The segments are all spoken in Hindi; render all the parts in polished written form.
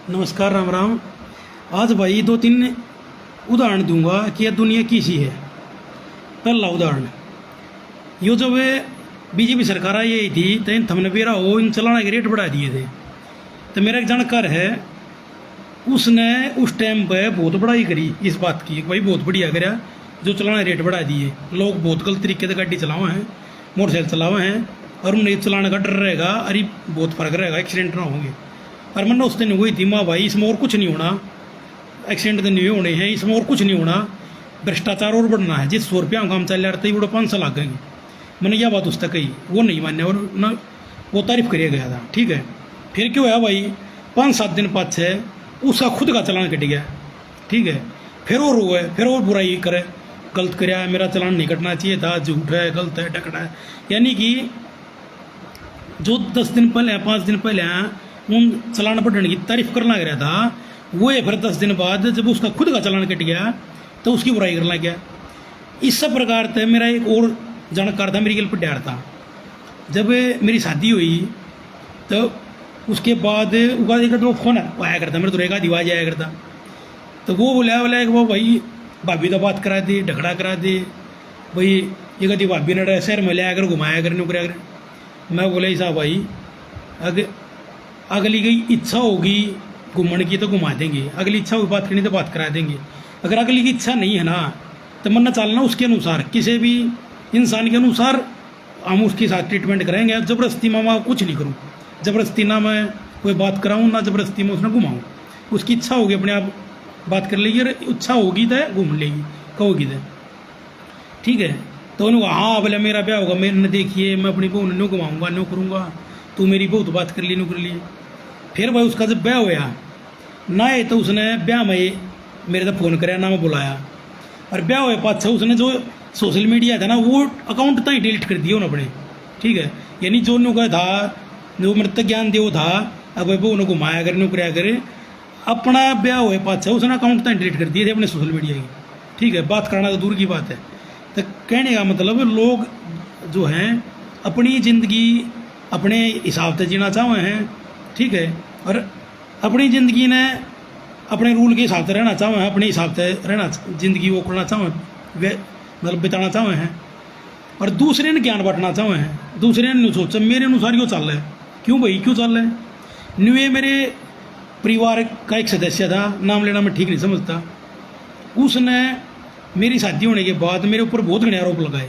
नमस्कार, राम राम। आज भाई दो तीन उदाहरण दूंगा कि यह दुनिया कैसी है। पहला उदाहरण, यो जब बीजेपी सरकार आई थी तो इन थमने बेरा हो इन चलाने के रेट बढ़ा दिए थे। तो मेरा एक जानकार है, उसने उस टाइम पे बहुत बड़ाई करी इस बात की, भाई बहुत बढ़िया करा जो चलाने रेट बढ़ा दिए। लोग बहुत गलत तरीके से गाड़ी चलावे हैं, मोटरसाइकिल चलावे हैं, और उन्हें चलाने का डर रहेगा, अरे बहुत फर्क रहेगा, एक्सीडेंट ना होंगे। और मन उस दिन हुई थी माँ भाई इसमें और कुछ नहीं होना, एक्सीडेंट तो नहीं होने हैं, इसमें और कुछ नहीं होना, भ्रष्टाचार और बढ़ना है। जिस 100 रुपया काम चल रहा था वो 500 लग गएंगे। मैंने यह बात उस तक कही, वो नहीं मान्य और न वो तारीफ करिए गया था। ठीक है, फिर क्यों है भाई 5-7 दिन पाछे उसका खुद का चलान कट गया। ठीक है, फिर और रोए, फिर और बुराई करे, गलत कराया, मेरा चलान नहीं कटना चाहिए था, झूठ है, गलत है, डकड़ा है। यानी कि जो 10 दिन पहले 5 दिन पहले उन चलान बढ़ने की तारीफ करना लग रहा था, वो फिर 10 दिन बाद जब उसका खुद का चलान कट गया तो उसकी बुराई करना गया। इस सब प्रकार से मेरा एक और जानकार था, मेरी गल पटियार था। जब मेरी शादी हुई तो उसके बाद उसका एक दो फोन आया करता, मेरे तो एक आधी आवाज आया करता। तो वो बोला कि वो भाई भाभी तो बात करा दे, ढकड़ा करा दे, भाई ये कभी भाभी ने शहर में लिया कर, घुमाया कर, नौकरिया कर। मैं बोला ऐसा भाई, अगली की इच्छा होगी घूमने की तो घुमा देंगे, अगली इच्छा होगी बात करनी तो बात करा देंगे। अगर अगली की इच्छा नहीं है ना तो मन चलना उसके अनुसार, किसी भी इंसान के अनुसार हम उसके साथ ट्रीटमेंट करेंगे। ज़बरदस्ती में मैं कुछ नहीं करूँ, ज़बरदस्ती ना मैं कोई बात कराऊँ, ना ज़बरदस्ती में उसने घुमाऊँ। उसकी इच्छा होगी अपने आप बात कर लेगी, और इच्छा होगी तो घूम लेगी, कहोगी तो। ठीक है, तो उन्होंने हाँ बोले मेरा ब्याह होगा, मेरे ने देखिए मैं अपनी बहू ने घुमाऊँगा, नो करूँगा, तू मेरी बहुत बात कर ली, नो कर लिए। फिर भाई उसका जब ब्याह होया ना है तो उसने ब्याह में मेरे तक फ़ोन कराया, ना मैं बुलाया। और ब्याह हुए पाछा उसने जो सोशल मीडिया था ना वो अकाउंट तक ही डिलीट कर दिया उन्होंने। ठीक है, यानी जो उन्होंने था, जो मेरे तक ज्ञान दियो था, अब वो उन्हें घुमाया करे, नौकरिया करे, अपना ब्याह हुए पाछा उसने अकाउंट तक डिलीट कर दिए थे अपने सोशल मीडिया की। ठीक है, बात करना तो दूर की बात है। तो कहने का मतलब लोग जो हैं अपनी ज़िंदगी अपने हिसाब से जीना चाहे हैं। ठीक है, और अपनी ज़िंदगी ने अपने रूल के हिसाब से रहना चाहे हैं, अपने हिसाब से रहना ज़िंदगी वो करना चाहे वे मतलब बिताना चाहे हैं, और दूसरे ने ज्ञान बांटना चाहे हैं। दूसरे ने सोचा मेरे अनुसार क्यों चल रहा है, क्यों भाई क्यों चल रहा है। न्यू ये मेरे परिवार का एक सदस्य था, नाम लेना मैं ठीक नहीं समझता, उसने मेरी शादी होने के बाद मेरे ऊपर बहुत घने आरोप लगाए,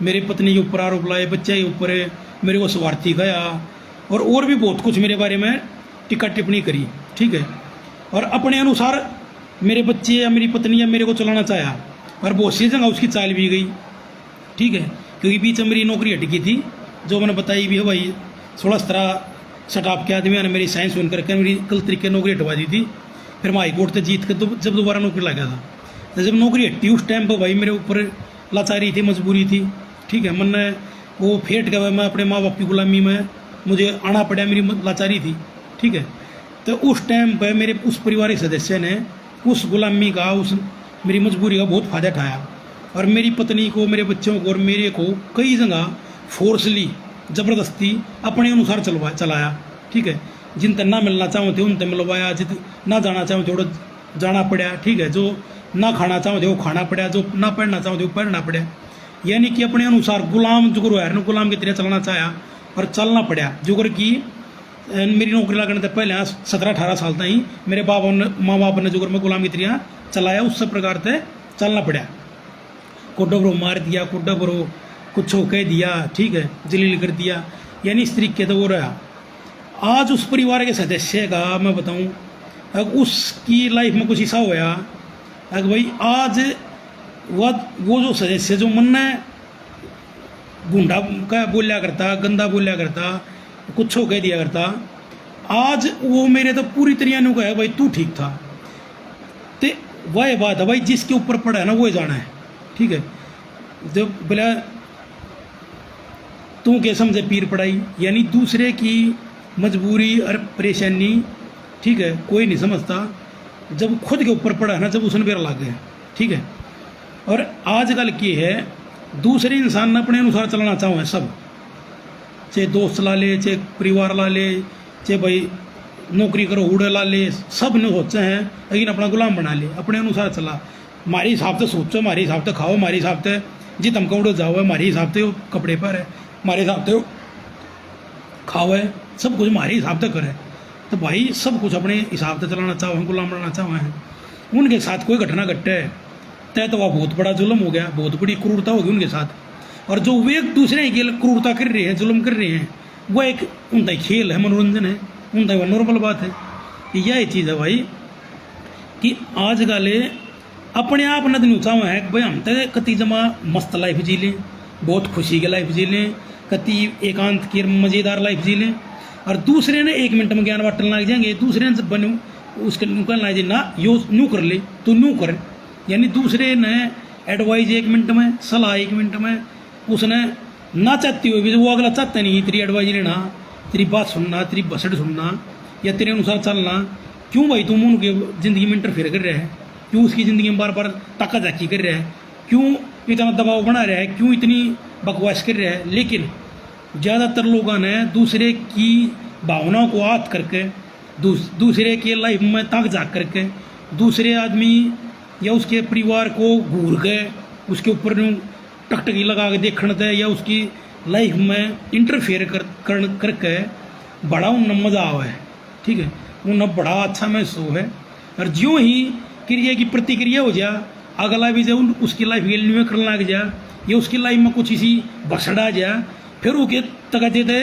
मेरी पत्नी के ऊपर आरोप लगाए, बच्चे के ऊपर, मेरे को स्वार्थी गया, और भी बहुत कुछ मेरे बारे में टिक्का टिप्पणी करी। ठीक है, और अपने अनुसार मेरे बच्चे या मेरी पत्नी या मेरे को चलाना चाहा, और बहुत सी जगह उसकी चाल भी गई। ठीक है, क्योंकि बीच में मेरी नौकरी हट गई थी, जो मैंने बताई भी है भाई, 16-17 स्टाफ के आदमी ने मेरी साइंस सुन करके मेरी गलत तरीके नौकरी हटवा दी थी। फिर मैं हाईकोर्ट से जीत कर जब दोबारा नौकरी लगा था, तो जब नौकरी हटी उस टाइम पर भाई मेरे ऊपर लाचारी थी, मजबूरी थी। ठीक है, मैंने वो फेंट गया, मैं अपने माँ बाप की गुलामी में मुझे आना पड़ा, मेरी लाचारी थी। ठीक है, तो उस टाइम पर मेरे उस पारिवारिक सदस्य ने उस गुलामी का, उस मेरी मजबूरी का बहुत फ़ायदा उठाया, और मेरी पत्नी को, मेरे बच्चों को और मेरे को कई जगह फोर्सली ज़बरदस्ती अपने अनुसार चलाया। ठीक है, जिन तक ना मिलना चाहते उन तक मिलवाया, जित ना जाना चाहते थोड़ा जाना पड़ा। ठीक है, जो ना खाना चाहते वो खाना पड़ा, जो ना पढ़ना चाहते वो पढ़ना पड़ा। यानी कि अपने अनुसार गुलाम जुगर है ना, गुलाम की तरह चलना चाहा और चलना पड़ा। जुगर की मेरी नौकरी लगने से पहले 17-18 साल तक ही मेरे माँ बाप ने जुगर में गुलाम की तरह चलाया, उस सब प्रकार से चलना पड़ा। कोडो बरो मार दिया, कोडो बरो कुछ कह दिया, ठीक है, जलील कर दिया, यानी इस तरीके से वो रहा। आज उस परिवार के सदस्य का मैं बताऊं, अगर उसकी लाइफ में कुछ ऐसा होया, अगर भाई आज वो जो सदस्य जो मन ने गुंडा का बोलिया करता, गंदा बोलिया करता, कुछ कह दिया करता, आज वो मेरे तो पूरी तरह ने कहा भाई तू ठीक था। तो वह बात है भाई, जिसके ऊपर पड़ा है ना वो जाना है। ठीक है, जब बोला तू क्या समझे पीर पड़ाई, यानी दूसरे की मजबूरी और परेशानी, ठीक है, कोई नहीं समझता। जब खुद के ऊपर पड़ा है ना, जब उसने बेरा लग गया। ठीक है, और आजकल की है दूसरे इंसान ने अपने अनुसार चलना चाहो सब, चाहे दोस्त ला ले, चाहे परिवार ला ले, चाहे भाई नौकरी करो उड़े ला ले, सब ने सोचे हैं, लेकिन अपना गुलाम बना ले, अपने अनुसार चला। हमारे हिसाब से सोचो, हमारे हिसाब से खाओ, हमारे हिसाब से जी तुमको उड़ो जाओ है, हमारे हिसाब से कपड़े पर है, हमारे हिसाब से खाओ है, सब कुछ हमारे हिसाब से करे। तो भाई सब कुछ अपने हिसाब से चलाना चाहो हैं, गुलाम बनाना चाहो हैं। उनके साथ कोई घटना घटे तय तो वह बहुत बड़ा जुल्म हो गया, बहुत बड़ी क्रूरता होगी उनके साथ। और जो वे एक दूसरे की क्रूरता कर रहे हैं, जुल्म कर रहे हैं, वह एक उनका खेल है, मनोरंजन है, उनका वह नॉर्मल बात है। यह चीज़ है भाई कि आज गाले अपने आप न दिन चाहो है कि भाई हम तो कति जमा मस्त लाइफ जी लें, बहुत खुशी की लाइफ जी लें, कति एकांत की मज़ेदार लाइफ जी लें, और दूसरे ने 1 मिनट में ज्ञान बांटने लग जाएंगे, दूसरे ने बनो उसके कहना जी ना यो न्यू कर ले तो न्यू कर, यानी दूसरे ने एडवाइज 1 मिनट में, सलाह 1 मिनट में, उसने ना चाहती हुई भी वो अगला चाहता नहीं तेरी एडवाइज लेना, तेरी बात सुनना, तेरी बसड़ सुनना या तेरे अनुसार चलना। क्यों भाई तुम उनकी ज़िंदगी में इंटरफेयर कर रहे हैं, क्यों उसकी ज़िंदगी में बार बार ताका झाकी कर रहा है, क्यों इतना दबाव बना रहा है, क्यों इतनी बकवास कर रहा है। लेकिन ज़्यादातर लोगों ने दूसरे की भावनाओं को आत करके, दूसरे के लाइफ में ताक झाक करके, दूसरे आदमी या उसके परिवार को घूर के उसके ऊपर टकटकी लगा के देखने दे या उसकी लाइफ में इंटरफेयर करके बड़ा उन्हें मज़ा आवा है, ठीक है, उन्हें बड़ा अच्छा महसूस है। और ज्यों ही क्रिया की प्रतिक्रिया हो जा, अगला भी जब उसकी लाइफ में करने लग जा या उसकी लाइफ में कुछ इसी बसड़ा जा, फिर वो के तक देते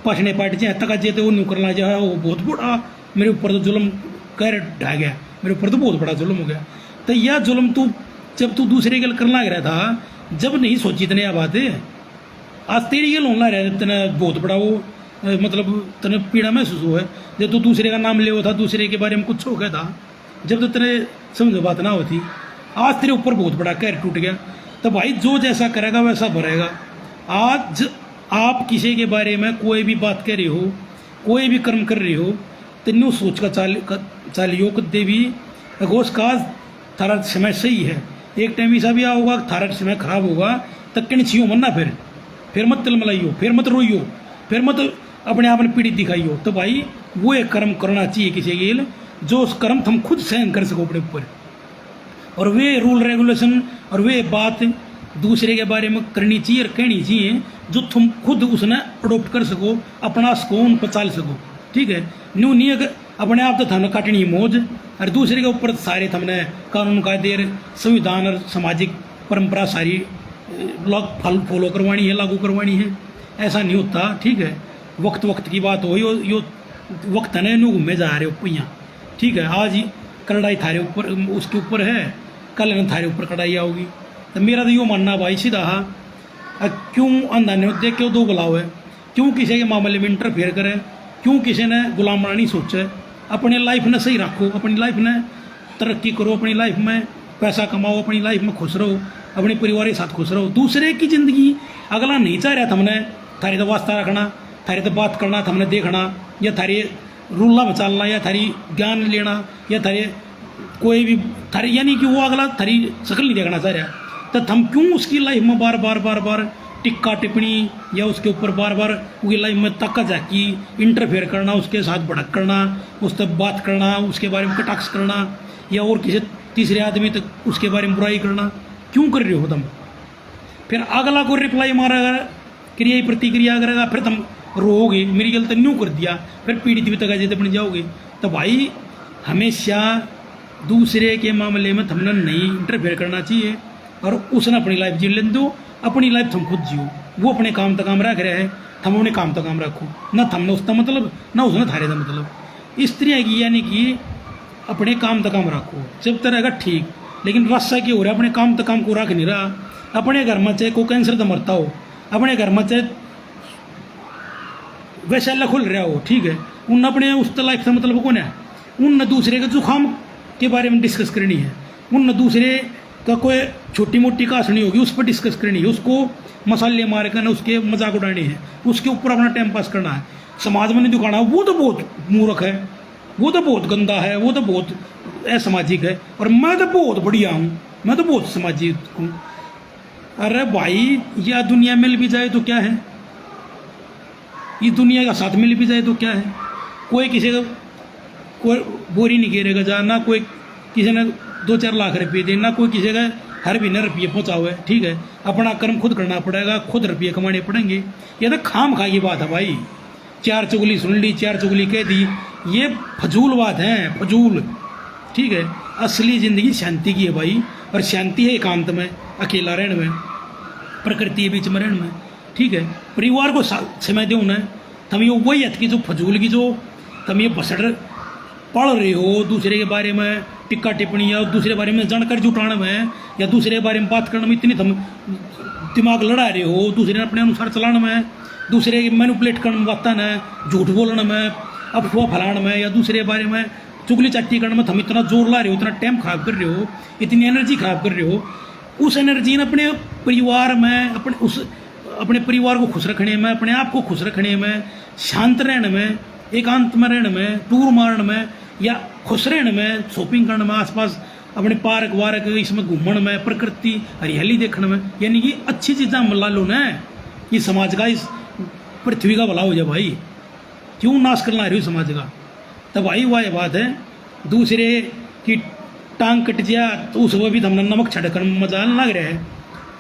पछने पाट जाए, तक देते वो न्यू करना जा, वो बहुत बड़ा मेरे ऊपर तो जुल्म कर ढा गया, मेरे ऊपर तो बहुत बड़ा जुल्म हो गया। तो यह जुल्म तू जब तू दूसरे के करना लग रहा था, जब नहीं सोची तने यह बात है, आज तेरी ये लोन ला रहा है, तेने बहुत बड़ा वो मतलब तेने पीड़ा महसूस हुआ है। जब तू दूसरे का नाम ले हुआ था, दूसरे के बारे में कुछ हो गया था, जब तो तेरे समझो बात ना होती, आज तेरे ऊपर बहुत बड़ा कहर टूट गया। तो भाई जो जैसा करेगा वैसा भरेगा। आज आप किसी के बारे में कोई भी बात कर रहे हो, कोई भी कर्म कर रहे हो, तो न्यू सोच का चालियो कदे भी अगोश का थारा समय सही है। एक टाइम ऐसा भी होगा थारा समय खराब होगा, तक कहीं छियो मन्ना, फिर मत तिलमलाइयो, फिर मत रोइयो, फिर मत अपने आप में पीड़ित दिखाइयो। तो भाई वो एक कर्म करना चाहिए किसी के लिए जो उस कर्म तुम खुद सहन कर सको अपने ऊपर, और वे रूल रेगुलेशन और वे बात दूसरे के बारे में करनी चाहिए और कहनी चाहिए जो तुम खुद उसने अडोप्ट कर सको, अपना सको, उन पर चाल सको, ठीक है। न्यू नहीं अगर अपने आप तो थमने काटनी मौज, और दूसरे के ऊपर सारे थमने कानून कायदे, संविधान और सामाजिक परंपरा सारी फॉलो करवानी है, लागू करवानी है। ऐसा नहीं होता, ठीक है। वक्त वक्त की बात हो, यो वक्त है न्यू घूमे जा रहे हो पहिया, ठीक है। आज ही कड़ाई थारे ऊपर उसके ऊपर है, कल न थारे ऊपर कड़ाई आओगी। तो मेरा तो यो मानना भाई सीधा, क्यों अंधा नहीं होते, क्यों दो गुलाव है, क्यों किसी के मामले में इंटरफेयर करे, क्यों किसी ने गुलाम बनाना नहीं सोचे। अपनी लाइफ ने सही रखो, अपनी लाइफ ने तरक्की करो, अपनी लाइफ में पैसा कमाओ, अपनी लाइफ में खुश रहो, अपने परिवार के साथ खुश रहो। दूसरे की ज़िंदगी अगला नहीं चाह रहा हमने थारी तो वास्ता रखना, थारी तो बात करना, हमने देखना, या थारी रूला में चलना, या थारी ज्ञान लेना, या थारी कोई भी थारी, यानी कि वो अगला थारी शक्ल नहीं देखना चाह रहा। तो हम क्यों उसकी लाइफ में बार बार टिक्का टिप्पणी या उसके ऊपर बार बार उसकी लाइफ में तक्का झाकी, इंटरफेयर करना, उसके साथ भड़क करना, उससे बात करना, उसके बारे में कटाक्ष करना, या और किसी तीसरे आदमी तक उसके बारे में बुराई करना क्यों कर रहे हो तुम। फिर अगला को रिप्लाई मारेगा, क्रिया प्रतिक्रिया करेगा, फिर तुम रोओगे मेरी गलती न्यू कर दिया, फिर पीड़ित भी तक बन जाओगे। तो भाई हमेशा दूसरे के मामले में तुमने नहीं इंटरफेयर करना चाहिए, और उसने अपनी लाइफ जी लेने दो, अपनी लाइफ तुम खुद जियो। वो अपने काम तक काम रख रहे हैं, तुम अपने काम तक काम रखो, ना तुमने उसका मतलब ना उसने थारे का मतलब। इस तरह की यानी कि अपने काम तक काम रखो, जब तक रहेगा ठीक। लेकिन रास्ता क्या हो रहा है, अपने काम तक काम को रख नहीं रहा। अपने घर में चाहे कोई कैंसर तो मरता हो, अपने घर में चाहे वैसा खुल रहा हो, ठीक है, उन अपने उस लाइफ से मतलब कौन है, उन दूसरे के जुकाम के बारे में डिस्कस करनी है, उन दूसरे का कोई छोटी मोटी कहानी होगी उस पर डिस्कस करनी है, उसको मसाले मार कर उसके मजाक उड़ाने हैं, उसके ऊपर अपना टाइम पास करना है, समाज में नहीं दिखाना। वो तो बहुत मूर्ख है, वो तो बहुत गंदा है, वो तो बहुत असामाजिक है, और मैं तो बहुत बढ़िया हूँ, मैं तो बहुत सामाजिक हूँ। अरे भाई यह दुनिया मिल भी जाए तो क्या है, ये दुनिया का साथ मिल भी जाए तो क्या है। कोई किसी का कोई बोरी नहीं गिरेगा जा, ना कोई किसी ने 2-4 लाख रुपये दे, ना कोई किसी का हर महीने रुपये पहुँचाओ है, ठीक है। अपना कर्म खुद करना पड़ेगा, खुद रुपये कमाने पड़ेंगे। ये तो खाम खा की बात है भाई, 4 चुगली सुन ली, 4 चुगली कह दी, ये फजूल बात है, फजूल, ठीक है। असली ज़िंदगी शांति की है भाई, और शांति है एकांत में, अकेला रहने में, प्रकृति के बीच में रहने में, ठीक है। परिवार को समय दो ना। तुम ये वही हथ की जो फजूल की जो तुम ये बसड़ पढ़ रहे हो दूसरे के बारे में, टिक्का टिप्पणी या दूसरे बारे में जानकारी जुटाने में, या दूसरे के बारे में बात करने में इतनी तुम दिमाग लड़ा रहे हो, दूसरे अपने अनुसार चलाने में, दूसरे के मैनिपुलेट करने में, बात ना झूठ बोलने में, अफवाह फैलाने में, या दूसरे के बारे में चुगली चाटी करने में तुम इतना जोर ला रहे हो, इतना टाइम खराब कर रहे हो, इतनी एनर्जी खराब कर रहे हो। उस एनर्जी ने अपने परिवार में, अपने परिवार को खुश रखने में, अपने आप को खुश रखने में, शांत रहने में, एकांत में रहने में, टूर मारने में, या खुश रहने में, शॉपिंग करने में, आसपास अपने पार्क वार्क इसमें घूमने में, प्रकृति हरियाली देखने में, यानी कि अच्छी चीज़ें हम ला लो ना, ये समाज का, इस पृथ्वी का भला हो जाए भाई। क्यों नाश करना रही हो समाज का? तो भाई वह बात है, दूसरे की टांग कट जा तो उस वो भी हमने नमक छड़कर मजाल लग रहा है,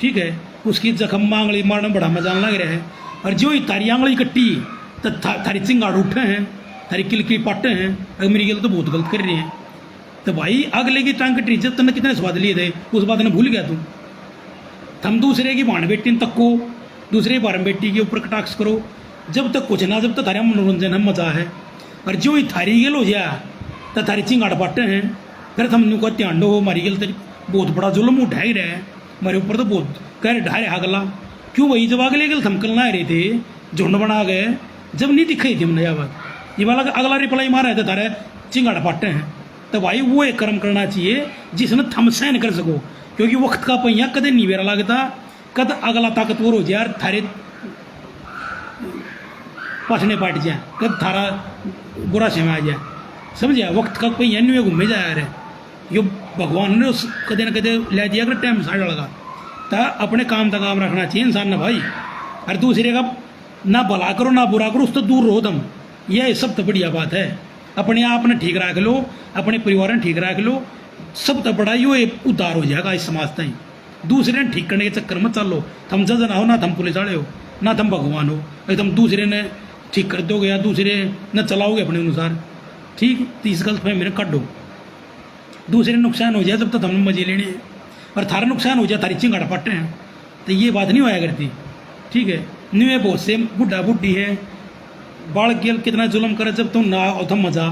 ठीक है। उसकी जख्म मांगली मारने में बड़ा मजाल लग रहा है। और जो ही तारी आंगली कट्टी तो थारी चिंगाड़ उठे हैं, थारी किलकी पाटे हैं, अगर मेरी गल तो बहुत गलत कर रही हैं। तो भाई अगले की टांग कट्टी जब तुमने कितने स्वाद लिए थे, उस बात ने भूल गया तुम दूसरे की भाण बेटी तको, दूसरे भाण बेटी के ऊपर कटाक्ष करो, जब तक कुछ ना, जब तक थारा मनोरंजन है, मजा है। और जो ही थारी गेल हो जाए तो थारी चिंगाड़ पाटे हैं, फिर तुम को ध्यान दो, हमारी गल तो बहुत बड़ा जुल्म उठा ही रहा है हमारे ऊपर, तो बहुत कह ढा रहा अगला। क्यों भाई? जब अगले गल थम कल ना रहे थे, झुंड बना गए, जब नहीं दिखाई थी हमने यह बात, ये वाला अगला रिप्लाई मारा है तो तारे चिंगाड़ पाटे हैं। तो भाई वो एक कर्म करना चाहिए जिसने थम सहन कर सको, क्योंकि वक्त का पहिया कदे नहीं बेरा लगता, कद अगला ताकतवर हो जाए, थारे पछने पाट जाए, कद थारा बुरा समय आ जाए, समझिए। वक्त का पहिया नहीं घूमे जाए रहे, यो भगवान ने उस कदे न कदे ले दिया अगर टाइम साढ़ लगा। तो अपने काम का काम रखना चाहिए इंसान ने भाई, और दूसरे का ना भला करो ना बुरा करो, उससे दूर रहो तुम, यह सबसे बढ़िया बात है। अपने आप ने ठीक रख लो, अपने परिवार ने ठीक रख लो, सब तो बड़ा यो उद्धार हो जाएगा इस समाज ताई। दूसरे ने ठीक करने के चक्कर में चलो, तुम जज ना हो, ना तुम पुलिस वाले हो, ना तुम भगवान हो, एकदम दूसरे ने ठीक कर दोगे या दूसरे न चलाओगे अपने अनुसार, ठीक। तो इस गलत में मेरे काटो, दूसरे नुकसान हो जाए जब तक हमने मजे लेने हैं, और थारा नुकसान हो जाए थारी चिंगाड़ा पट्टे हैं, तो ये बात नहीं होया करती, ठीक है। न्यू बहुत से बुढ़ा बुढ़ी है, बाल गेल कितना जुल्म करे, जब तुम ना हो थम मजा,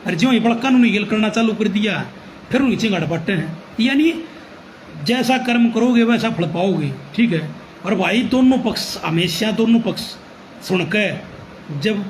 और जो ही बड़ा कानूनी गेल करना चालू कर दिया, फिर उनकी चिंगाड़ा पट्टे हैं। यानी जैसा कर्म करोगे वैसा फल पाओगे, ठीक है। और भाई दोनों पक्ष, हमेशा दोनों पक्ष सुन के, जब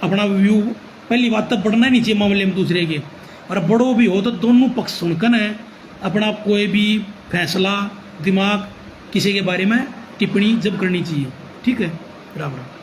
अपना व्यू, पहली बात तो बढ़ना ही नहीं चाहिए मामले में दूसरे के, और बड़ो भी हो तो दोनों पक्ष सुनकर है अपना कोई भी फैसला, दिमाग किसी के बारे में टिप्पणी जब करनी चाहिए, ठीक है। राम राम।